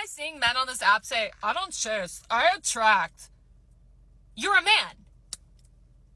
seeing men on this app say, I don't chase, I attract. You're a man.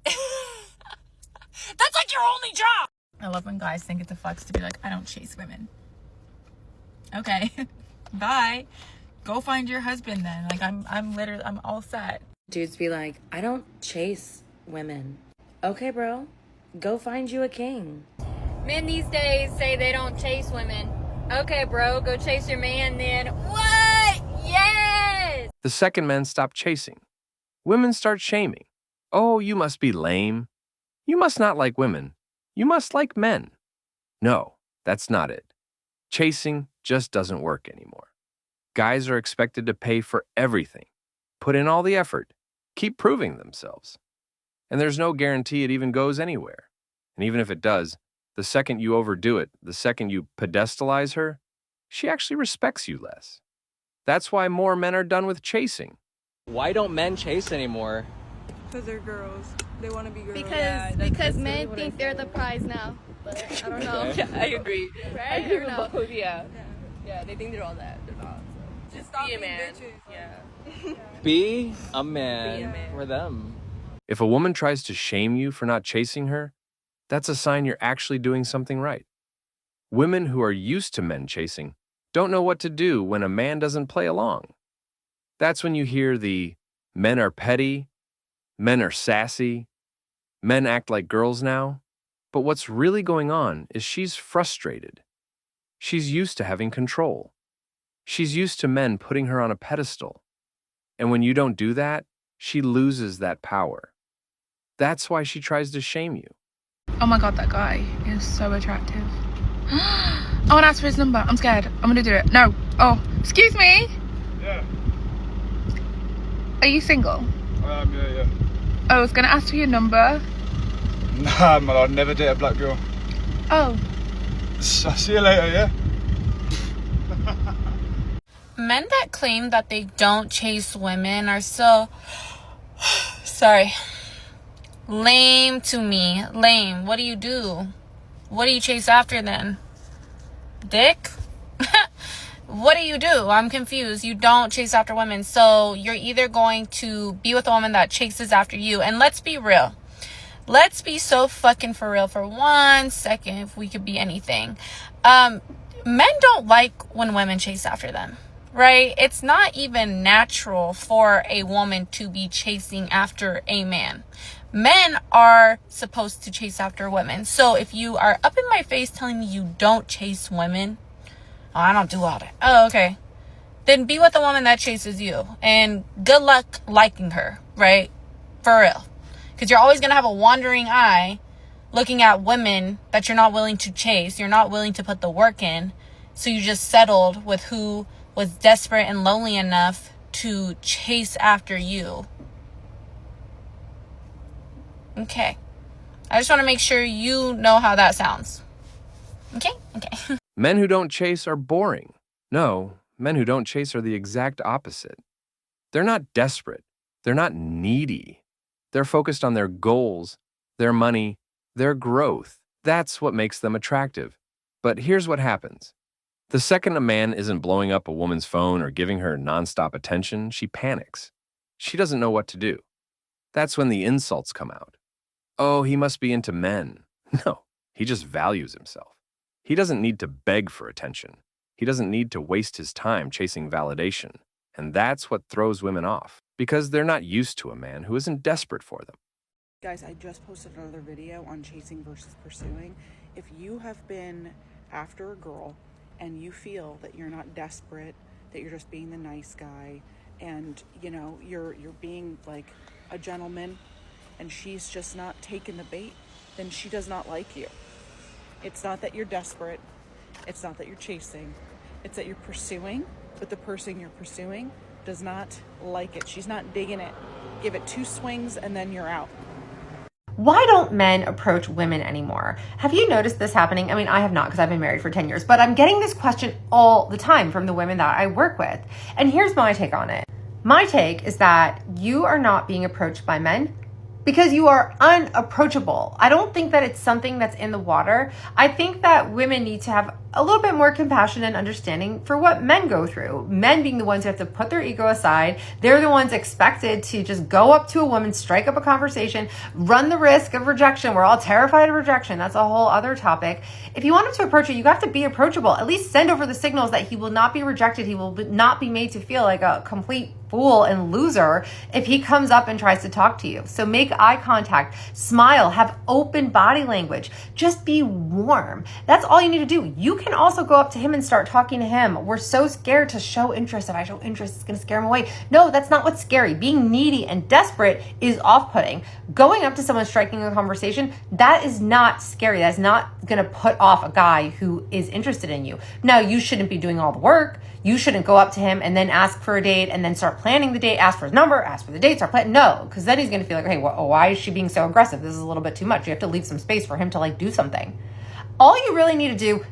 That's like your only job. I love when guys think it's a flex to be like, I don't chase women. Okay. Bye. Go find your husband then. Like, I'm all set. Dudes be like, I don't chase women. Okay, bro. Go find you a king. Men these days say they don't chase women. Okay, bro, go chase your man then. What? Yes! The second men stop chasing. Women start shaming. Oh, you must be lame. You must not like women. You must like men. No, that's not it. Chasing just doesn't work anymore. Guys are expected to pay for everything, put in all the effort, keep proving themselves. And there's no guarantee it even goes anywhere. And even if it does, the second you overdo it, the second you pedestalize her, she actually respects you less. That's why more men are done with chasing. Why don't men chase anymore? Because they're girls. They want to be girls. Because men think they're the prize now. But I don't know. Okay. Yeah, I agree. Right? I agree I with don't know. both. Yeah, they think they're all that. They're not. So. Just stop be a being man. bitches. Yeah. Be a man. Be a man. For them. If a woman tries to shame you for not chasing her, that's a sign you're actually doing something right. Women who are used to men chasing don't know what to do when a man doesn't play along. That's when you hear the men are petty, men are sassy, men act like girls now. But what's really going on is she's frustrated. She's used to having control. She's used to men putting her on a pedestal. And when you don't do that, she loses that power. That's why she tries to shame you. Oh my god, that guy is so attractive. I want to ask for his number. I'm scared. I'm gonna do it. No. Oh, excuse me. Yeah. Are you single? Yeah. Oh, I was gonna ask for your number. Nah, man, I'd never date a black girl. Oh. I'll see you later, yeah? Men that claim that they don't chase women are so... Sorry. Lame to me. Lame. What do you do? What do you chase after then? Dick? What do you do? I'm confused. You don't chase after women. So you're either going to be with a woman that chases after you. And let's be real. Let's be so fucking for real for 1 second, if we could be anything. Men don't like when women chase after them, right? It's not even natural for a woman to be chasing after a man. Men are supposed to chase after women. So if you are up in my face telling me you don't chase women, oh, I don't do all that. Oh, okay. Then be with a woman that chases you. And good luck liking her, right? For real. Because you're always going to have a wandering eye looking at women that you're not willing to chase. You're not willing to put the work in. So you just settled with who was desperate and lonely enough to chase after you. Okay. I just want to make sure you know how that sounds. Okay? Okay. Men who don't chase are boring. No, men who don't chase are the exact opposite. They're not desperate. They're not needy. They're focused on their goals, their money, their growth. That's what makes them attractive. But here's what happens. The second a man isn't blowing up a woman's phone or giving her nonstop attention, she panics. She doesn't know what to do. That's when the insults come out. Oh, he must be into men. No, he just values himself. He doesn't need to beg for attention. He doesn't need to waste his time chasing validation. And that's what throws women off, because they're not used to a man who isn't desperate for them. Guys, I just posted another video on chasing versus pursuing. If you have been after a girl and you feel that you're not desperate, that you're just being the nice guy, and you know, you're being like a gentleman, and she's just not taking the bait, then she does not like you. It's not that you're desperate. It's not that you're chasing. It's that you're pursuing, but the person you're pursuing does not like it. She's not digging it. Give it 2 swings and then you're out. Why don't men approach women anymore? Have you noticed this happening? I mean, I have not, because I've been married for 10 years, but I'm getting this question all the time from the women that I work with. And here's my take on it. My take is that you are not being approached by men. because you are unapproachable. I don't think that it's something that's in the water. I think that women need to have a little bit more compassion and understanding for what men go through. Men being the ones who have to put their ego aside. They're the ones expected to just go up to a woman, strike up a conversation, run the risk of rejection. We're all terrified of rejection. That's a whole other topic. If you want him to approach you, you have to be approachable. At least send over the signals that he will not be rejected. He will not be made to feel like a complete fool and loser if he comes up and tries to talk to you. So make eye contact, smile, have open body language, just be warm. That's all you need to do. You can also go up to him and start talking to him. We're so scared to show interest. If I show interest, it's going to scare him away. No, that's not what's scary. Being needy and desperate is off-putting. Going up to someone, striking a conversation, that is not scary. That's not going to put off a guy who is interested in you. Now, you shouldn't be doing all the work. You shouldn't go up to him and then ask for a date and then start planning the date, ask for his number, ask for the date, start planning. No, because then he's going to feel like, hey, why is she being so aggressive? This is a little bit too much. You have to leave some space for him to like do something. All you really need to do,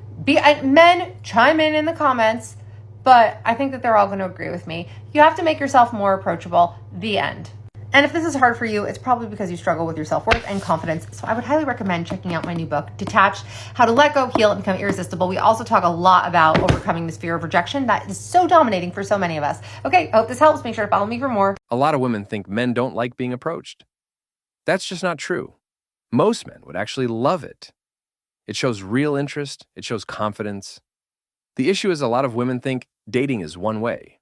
men, chime in the comments, but I think that they're all going to agree with me. You have to make yourself more approachable. The end. And if this is hard for you, it's probably because you struggle with your self-worth and confidence. So I would highly recommend checking out my new book, Detached: How to Let Go, Heal, and Become Irresistible. We also talk a lot about overcoming this fear of rejection that is so dominating for so many of us. Okay, I hope this helps. Make sure to follow me for more. A lot of women think men don't like being approached. That's just not true. Most men would actually love it. It shows real interest. It shows confidence. The issue is a lot of women think dating is one way.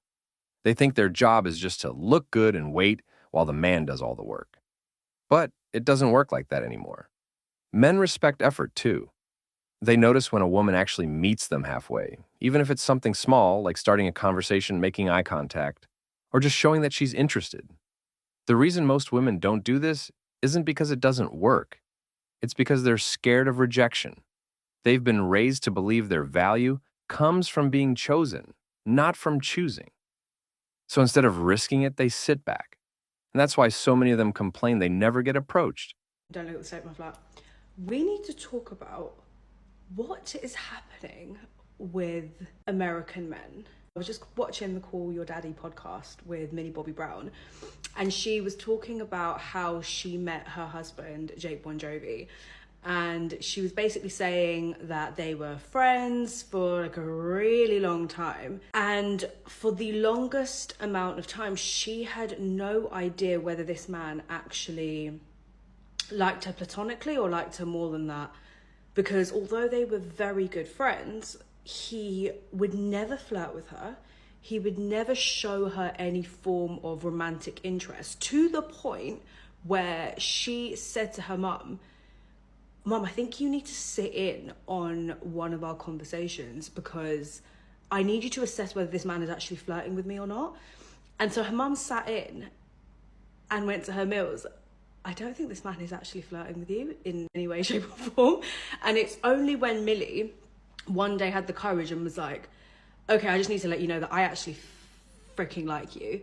They think their job is just to look good and wait while the man does all the work. But it doesn't work like that anymore. Men respect effort too. They notice when a woman actually meets them halfway, even if it's something small like starting a conversation, making eye contact, or just showing that she's interested. The reason most women don't do this isn't because it doesn't work. It's because they're scared of rejection. They've been raised to believe their value comes from being chosen, not from choosing. So instead of risking it, they sit back. And that's why so many of them complain they never get approached. Don't look at the state of my flat. We need to talk about what is happening with American men. I was just watching the Call Your Daddy podcast with Millie Bobby Brown, and she was talking about how she met her husband, Jake Bon Jovi. And she was basically saying that they were friends for like a really long time. And for the longest amount of time, she had no idea whether this man actually liked her platonically or liked her more than that. Because although they were very good friends, he would never flirt with her. He would never show her any form of romantic interest, to the point where she said to her mum, Mum, I think you need to sit in on one of our conversations because I need you to assess whether this man is actually flirting with me or not. And so her mum sat in and went to her meals. I don't think this man is actually flirting with you in any way, shape or form. And it's only when Millie one day had the courage and was like, okay, I just need to let you know that I actually freaking like you.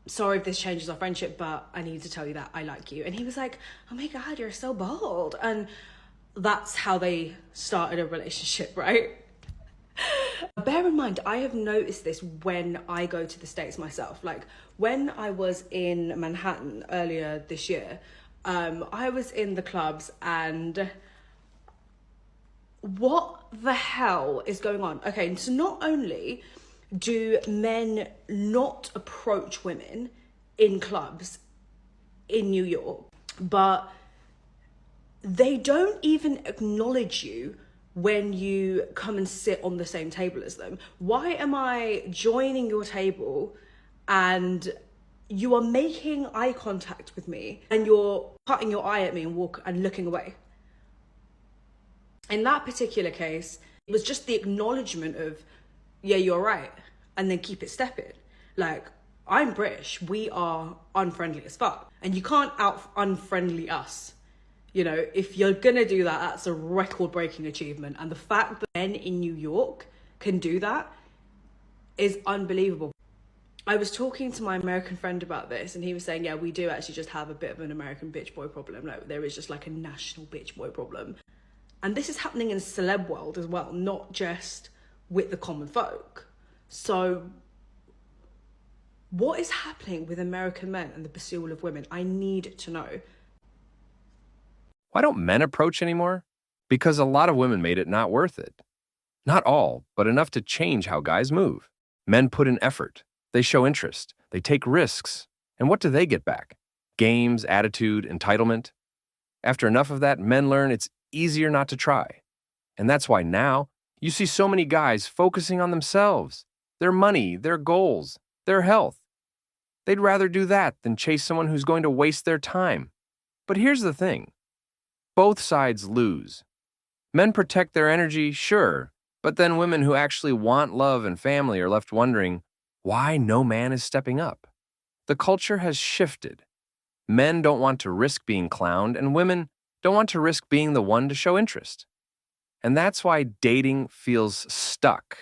Sorry if this changes our friendship, but I need to tell you that I like you. And he was like, oh my God, you're so bold. And that's how they started a relationship, right? Bear in mind, I have noticed this when I go to the States myself. Like when I was in Manhattan earlier this year, I was in the clubs and what the hell is going on? Okay, so not only do men not approach women in clubs in New York, but they don't even acknowledge you when you come and sit on the same table as them. Why am I joining your table and you are making eye contact with me and you're cutting your eye at me and looking away? In that particular case, it was just the acknowledgement of, yeah, you're right, and then keep it stepping. Like, I'm British, we are unfriendly as fuck, and you can't unfriendly us. You know, if you're gonna do that, that's a record-breaking achievement, and the fact that men in New York can do that is unbelievable. I was talking to my American friend about this, and he was saying, yeah, we do actually just have a bit of an American bitch boy problem. Like, there is just like a national bitch boy problem. And this is happening in the celeb world as well, not just with the common folk. So What is happening with American men and the pursuit of women? I need to know. Why don't men approach anymore? Because a lot of women made it not worth it. Not all, but enough to change how guys move. Men put in effort. They show interest. They take risks. And what do they get back? Games, attitude, entitlement. After enough of that, men learn it's easier not to try. And that's why now you see so many guys focusing on themselves, their money, their goals, their health. They'd rather do that than chase someone who's going to waste their time. But here's the thing. Both sides lose. Men protect their energy, sure, but then women who actually want love and family are left wondering why no man is stepping up. The culture has shifted. Men don't want to risk being clowned, and women don't want to risk being the one to show interest. And that's why dating feels stuck.